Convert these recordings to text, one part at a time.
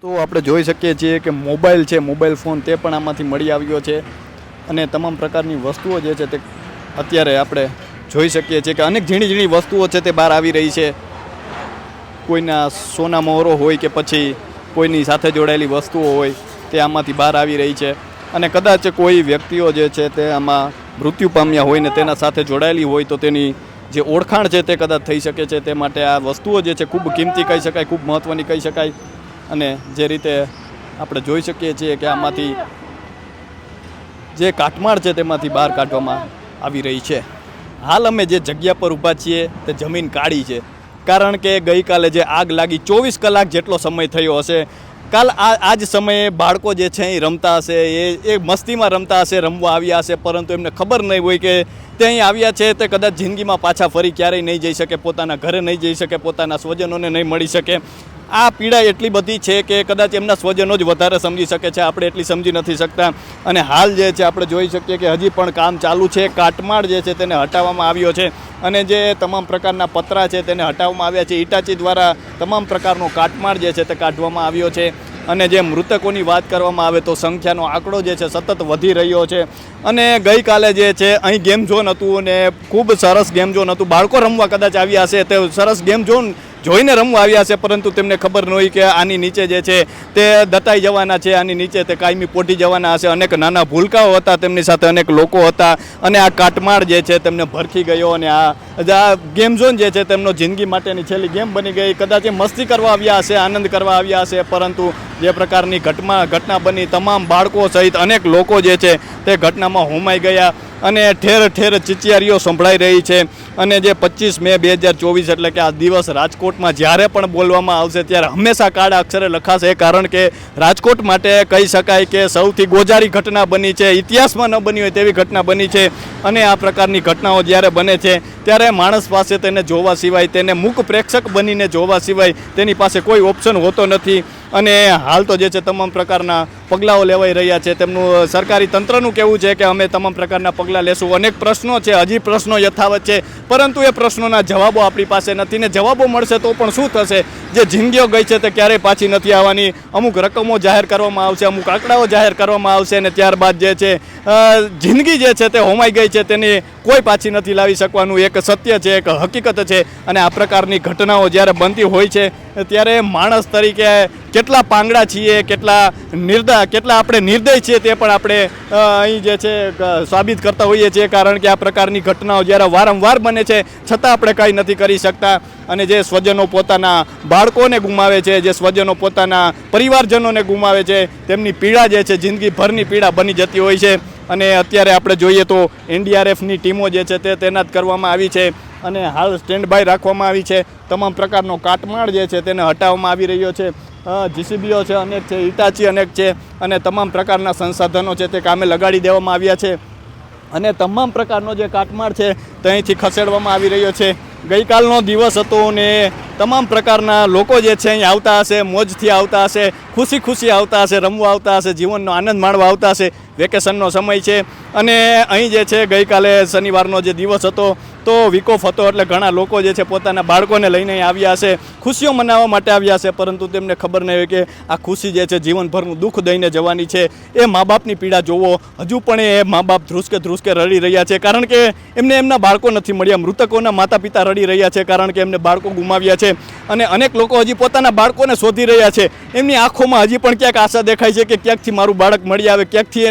તો આપણે જોઈ શકીએ છીએ કે મોબાઈલ છે, મોબાઈલ ફોન તે પણ આમાંથી મળી આવ્યો છે અને તમામ પ્રકારની વસ્તુઓ જે છે તે અત્યારે આપણે જોઈ શકીએ છીએ કે અનેક ઝીણી ઝીણી વસ્તુઓ છે તે બહાર આવી રહી છે. કોઈના સોના મોહરો હોય કે પછી કોઈની સાથે જોડાયેલી વસ્તુઓ હોય તે આમાંથી બહાર આવી રહી છે અને કદાચ કોઈ વ્યક્તિઓ જે છે તે આમાં મૃત્યુ પામ્યા હોય ને તેના સાથે જોડાયેલી હોય તો તેની જે ઓળખાણ છે તે કદાચ થઈ શકે છે. તે માટે આ વસ્તુઓ જે છે ખૂબ કિંમતી કહી શકાય, ખૂબ મહત્ત્વની કહી શકાય. અને જે રીતે આપણે જોઈ શકીએ છીએ કે આમાંથી જે કાટમાળ છે તેમાંથી બહાર કાઢવામાં આવી રહી છે. હાલ અમે જે જગ્યા પર ઊભા છીએ તે જમીન કાળી છે, કારણ કે ગઈકાલે જે આગ લાગી 24 કલાક જેટલો સમય થયો હશે. કાલ આ જ સમયે બાળકો જે છે અહીં રમતા હશે, એ મસ્તીમાં રમતા હશે, રમવા આવ્યા હશે, પરંતુ એમને ખબર નહીં હોય કે તે અહીં આવ્યા છે તે કદાચ જિંદગીમાં પાછા ફરી ક્યારેય નહીં જઈ શકે, પોતાના ઘરે નહીં જઈ શકે, પોતાના સ્વજનોને નહીં મળી શકે. આ પીડા એટલી બધી છે કે કદાચ એમના સ્વજનો જ વધારે સમજી શકે છે, આપણે એટલી સમજી નથી શકતા. અને હાલ જે છે આપણે જોઈ શકીએ કે હજી પણ કામ ચાલુ છે. કાટમાળ જે છે તેને હટાવવામાં આવ્યો છે અને જે તમામ પ્રકારના પતરા છે તેને હટાવવામાં આવ્યા છે. ઈટાચી દ્વારા તમામ પ્રકારનો કાટમાળ જે છે તે કાઢવામાં આવ્યો છે. અને જે મૃતકોની વાત કરવામાં આવે તો સંખ્યાનો આંકડો જે છે સતત વધી રહ્યો છે. અને ગઈકાલે જે છે અહીં ગેમ ઝોન હતું અને ખૂબ સરસ ગેમ ઝોન હતું. બાળકો રમવા કદાચ આવ્યા હશે, તે સરસ ગેમ ઝોન જોઈને રમવા આવ્યા છે, પરંતુ તેમને ખબર ન હોય કે આની નીચે જે છે તે દટાઈ જવાના છે, આની નીચે તે કાયમી પોટી જવાના હશે. અનેક નાના ભૂલકાઓ હતા, તેમની સાથે અનેક લોકો હતા અને આ કાટમાળ જે છે તેમને ભરખી ગયો અને આ ગેમ ઝોન જે છે તેમનો જિંદગી માટેની છેલ્લી ગેમ બની ગઈ. કદાચ એ મસ્તી કરવા આવ્યા હશે, આનંદ કરવા આવ્યા હશે, પરંતુ જે પ્રકારની ઘટના બની, તમામ બાળકો સહિત અનેક લોકો જે છે તે ઘટનામાં હોમાઈ ગયા અને ઠેર ઠેર ચિચિયારીઓ સંભળાઈ રહી છે. અને જે 25 મે 2024 એટલે કે આ દિવસ રાજકોટમાં જ્યારે પણ બોલવામાં આવશે ત્યારે હંમેશા કાળા અક્ષરે લખાશે, કારણ કે રાજકોટ માટે કહી શકાય કે સૌથી ગોજારી ઘટના બની છે, ઇતિહાસમાં ન બની હોય તેવી ઘટના બની છે. અને આ પ્રકારની ઘટનાઓ જ્યારે બને છે ત્યારે માણસ પાસે તેને જોવા સિવાય, તેને મૂક પ્રેક્ષક બનીને જોવા સિવાય તેની પાસે કોઈ ઓપ્શન હોતો નથી. અને હાલ તો જે છે તમામ પ્રકારના પગલાઓ લેવાઈ રહ્યા છે. તેમનું સરકારી તંત્રનું કહેવું છે કે અમે તમામ પ્રકારના પગલાં લેશું. અનેક પ્રશ્નો છે, હજી પ્રશ્નો યથાવત છે, પરંતુ એ પ્રશ્નોના જવાબો આપણી પાસે નથી ને જવાબો મળશે તો પણ શું થશે? જે જિંદગીઓ ગઈ છે તે ક્યારેય પાછી નથી આવવાની. અમુક રકમો જાહેર કરવામાં આવશે, અમુક આંકડાઓ જાહેર કરવામાં આવશે અને ત્યારબાદ જે છે જિંદગી જે છે તે હોમાઈ ગઈ છે તેની કોઈ પાછી નથી લાવી શકવાનું. એક સત્ય છે, એક હકીકત છે. અને આ પ્રકારની ઘટનાઓ જ્યારે બનતી હોય છે ત્યારે માણસ તરીકે કેટલા પાંગડા છીએ, કેટલા આપણે નિર્દય છીએ તે પણ આપણે અહીં જે છે સાબિત કરતા હોઈએ છીએ. કારણ કે આ પ્રકારની ઘટનાઓ જ્યારે વારંવાર બને છે છતાં આપણે કંઈ નથી કરી શકતા. અને જે સ્વજનો પોતાના બાળકોને ગુમાવે છે, જે સ્વજનો પોતાના પરિવારજનોને ગુમાવે છે, તેમની પીડા જે છે જિંદગીભરની પીડા બની જતી હોય છે. અને અત્યારે આપણે જોઈએ તો NDRFની ટીમો જે છે તે તૈનાત કરવામાં આવી છે અને હાલ સ્ટેન્ડ બાય રાખવામાં આવી છે. તમામ પ્રકારનો કાટમાળ જે છે તેને હટાવવામાં આવી રહ્યો છે. JCBઓ છે અનેક છે, ઈટાચી અનેક છે અને તમામ પ્રકારના સંસાધનો છે તે કામે લગાડી દેવામાં આવ્યા છે. અને તમામ પ્રકારનો જે કાટમાળ છે તે અહીંથી ખસેડવામાં આવી રહ્યો છે. ગઈકાલનો દિવસ હતો ને તમામ પ્રકારના લોકો જે છે અહીં આવતા હશે, મોજથી આવતા હશે, ખુશી આવતા હશે, રમવા આવતા હશે, જીવનનો આનંદ માણવા આવતા હશે. વેકેશનનો સમય છે અને અહીં જે છે ગઈકાલે શનિવારનો જે દિવસ હતો તો વીક ઓફ હતો, એટલે ઘણા લોકો જે છે પોતાના બાળકોને લઈને અહીં આવ્યા હશે, ખુશીઓ મનાવવા માટે આવ્યા હશે, પરંતુ તેમને ખબર નહીં હોય કે આ ખુશી જે છે જીવનભરનું દુઃખ દઈને જવાની છે. એ મા બાપની પીડા જોવો, હજુ પણ એ મા બાપ ધ્રુસકે રડી રહ્યા છે, કારણ કે એમને એમના બાળકો નથી મળ્યા. મૃતકોના માતા પિતા રડી રહ્યા છે કારણ કે એમને બાળકો ગુમાવ્યા છે. અને અનેક લોકો હજી પોતાના બાળકોને શોધી રહ્યા છે. એમની આંખોમાં હજી પણ ક્યાંક આશા દેખાય છે કે ક્યાંકથી મારું બાળક મળી આવે, ક્યાંકથી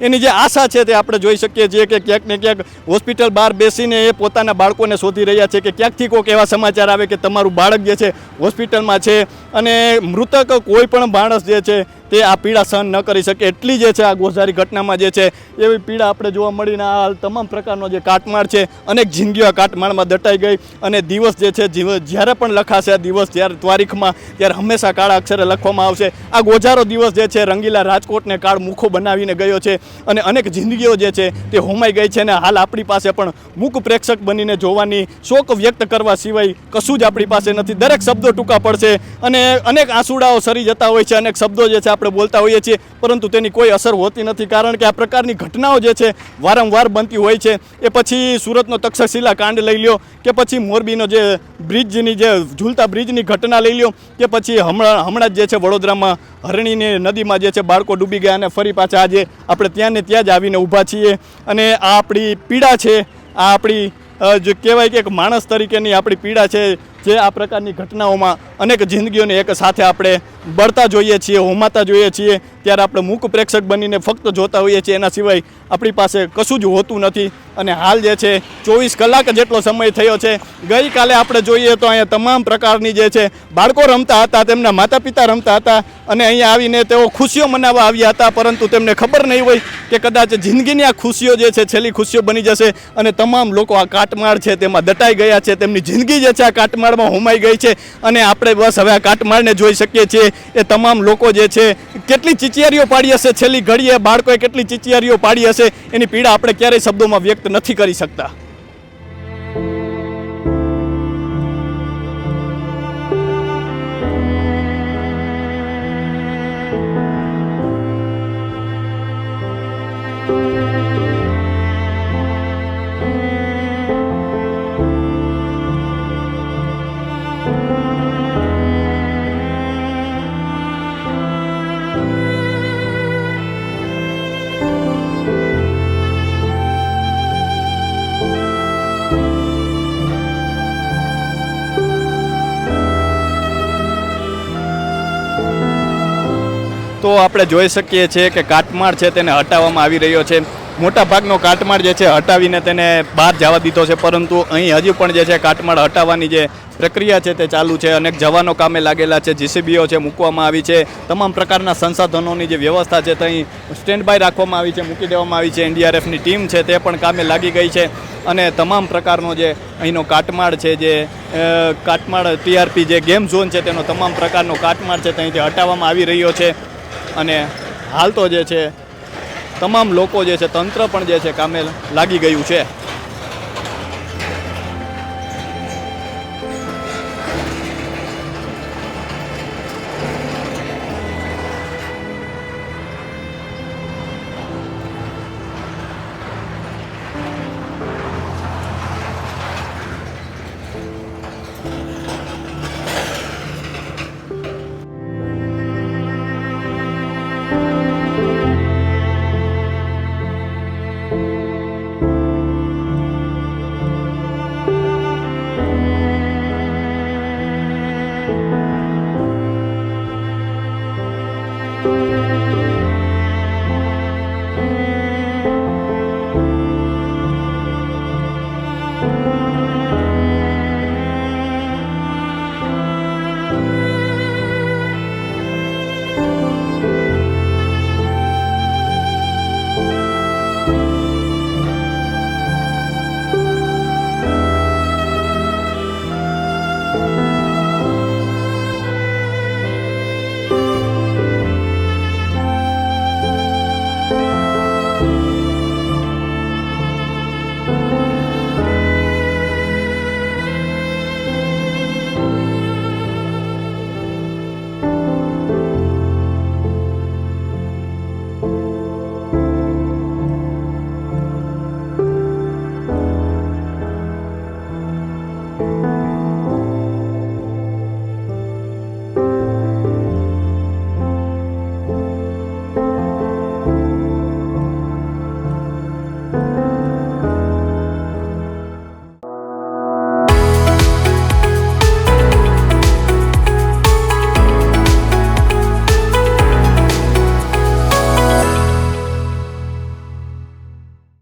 એની જે આશા છે તે આપણે જોઈ શકીએ છીએ કે ક્યાંક ને ક્યાંક હોસ્પિટલ બહાર બેસીને એ પોતાના બાળકોને શોધી રહ્યા છે કે ક્યાંકથી કોઈક એવા સમાચાર આવે કે તમારું બાળક જે છે હોસ્પિટલમાં છે. અને મૃતક કોઈ પણ માણસ જે છે તે આ પીડા સહન ન કરી શકે એટલી જે છે આ ગોઝારી ઘટનામાં જે છે એવી પીડા આપણે જોવા મળીને હાલ તમામ પ્રકારનો જે કાટમાળ છે, અનેક જિંદગીઓ કાટમાળમાં દટાઈ ગઈ. અને દિવસ જે છે જ્યારે પણ લખાશે આ દિવસ જ્યારે તારીખમાં, ત્યારે હંમેશા કાળા અક્ષરે લખવામાં આવશે. આ ગોઝારો દિવસ જે છે રંગીલા રાજકોટને કાળ મુખો બનાવીને ગયો છે અને અનેક જિંદગીઓ જે છે તે હોમાઈ ગઈ છે. અને હાલ આપણી પાસે પણ મૂક પ્રેક્ષક બનીને જોવાની, શોક વ્યક્ત કરવા સિવાય કશું જ આપણી પાસે નથી. દરેક શબ્દો ટૂંકા પડશે અને અનેક આંસુડાઓ સરી જતા હોય છે, અનેક શબ્દો જે છે આપણે બોલતા હોઈએ છીએ, પરંતુ તેની કોઈ અસર હોતી નથી, કારણ કે આ પ્રકારની ઘટનાઓ જે છે વારંવાર બનતી હોય છે. એ પછી સુરતનો તક્ષશિલા કાંડ લઈ લ્યો, કે પછી મોરબીનો જે બ્રિજની જે ઝૂલતા બ્રિજની ઘટના લઈ લ્યો, કે પછી હમણાં જ જે છે વડોદરામાં હરણીની નદીમાં જે છે બાળકો ડૂબી ગયા અને ફરી પાછા આજે આપણે ત્યાં ને ત્યાં જ આવીને ઊભા છીએ. અને આ આપણી પીડા છે, આ આપણી જે કહેવાય કે એક માણસ તરીકેની આપણી પીડા છે, જે આ પ્રકારની ઘટનાઓમાં અનેક જિંદગીઓને એક સાથે આપણે બળતા જોઈએ છીએ, હોમાતા જોઈએ છીએ, ત્યારે આપણે મૂક પ્રેક્ષક બનીને ફક્ત જોતા હોઈએ છીએ, એના સિવાય આપણી પાસે કશું જ હોતું નથી. અને હાલ જે છે 24 કલાક જેટલો સમય થયો છે. ગઈકાલે આપણે જોઈએ તો અહીંયા તમામ પ્રકારની જે છે બાળકો રમતા હતા, તેમના માતા પિતા રમતા હતા, અને અહીંયા આવીને તેઓ ખુશીઓ મનાવવા આવ્યા હતા, પરંતુ તેમને ખબર નહીં હોય કે કદાચ જિંદગીની આ ખુશીઓ જે છે છેલ્લી ખુશીઓ બની જશે, અને તમામ લોકો આ કાટમાળ છે તેમાં દટાઈ ગયા છે, તેમની જિંદગી જે છે આ કાટમાળમાં હોમાઈ ગઈ છે. અને આપણે બસ હવે આ કાટમાળને જોઈ શકીએ છીએ. એ તમામ લોકો જે છે કેટલી ચીચિયારીઓ પાડી હશે, છેલ્લી ઘડીએ બાળકોએ કેટલી ચીચિયારીઓ પાડી હશે, એની પીડા આપણે ક્યારેય શબ્દોમાં વ્યક્ત નથી કરી શકતા. તો આપણે જોઈ શકીએ છીએ કે કાટમાળ છે તેને હટાવવામાં આવી રહ્યો છે. મોટા ભાગનો કાટમાળ જે છે હટાવીને તેને બહાર જવા દીધો છે, પરંતુ અહીં હજી પણ જે છે કાટમાળ હટાવવાની જે પ્રક્રિયા છે તે ચાલુ છે. અનેક જવાનો કામે લાગેલા છે, જીસીબીઓ છે મૂકવામાં આવી છે, તમામ પ્રકારના સંસાધનોની જે વ્યવસ્થા છે તે અહીં સ્ટેન્ડ બાય રાખવામાં આવી છે, મૂકી દેવામાં આવી છે. એનડીઆરએફની ટીમ છે તે પણ કામે લાગી ગઈ છે, અને તમામ પ્રકારનો જે અહીંનો કાટમાળ છે, જે કાટમાળ ટીઆરપી જે ગેમ ઝોન છે તેનો તમામ પ્રકારનો કાટમાળ છે તે અહીંથી હટાવવામાં આવી રહ્યો છે. અને હાલ તો જે છે તમામ લોકો જે છે, તંત્ર પણ જે છે કામે લાગી ગયું છે.